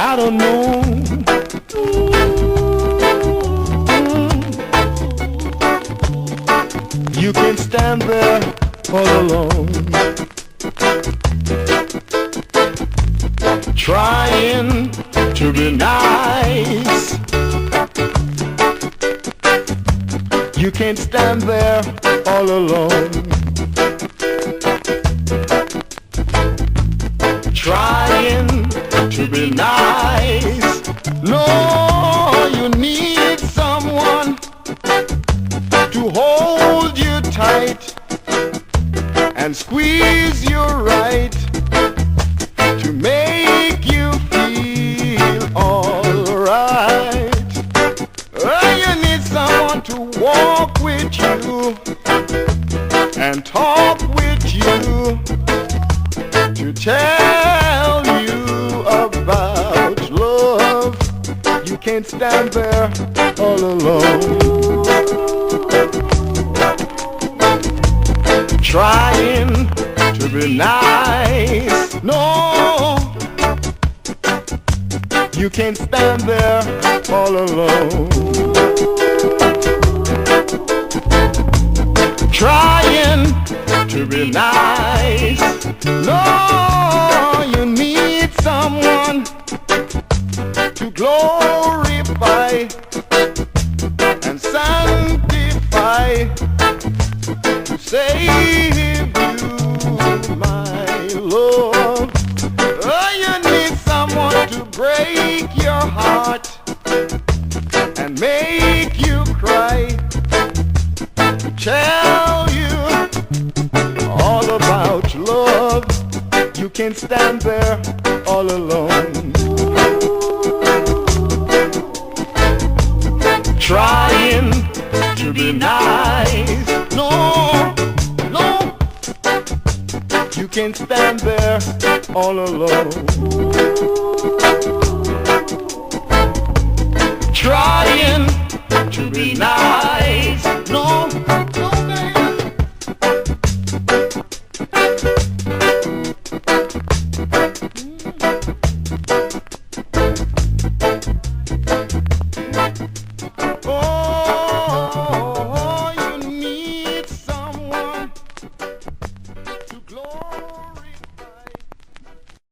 I don't know. You can stand there all alone, trying to be nice. You can't stand there all alone, trying to be nice. No, you need someone to hold you tight and squeeze you right, to make you feel alright. You need someone to walk with you and talk with you, to tell you about love. You can't stand there all alone, trying to be nice. No, you can't stand there all alone, trying to be nice. No, you need someone to glorify and sanctify, to save you, my love. Oh, you need someone to break your heart and make you cry, to tell you all about love. You can't stand there all alone, trying to be nice. No, no, you can't stand there all alone.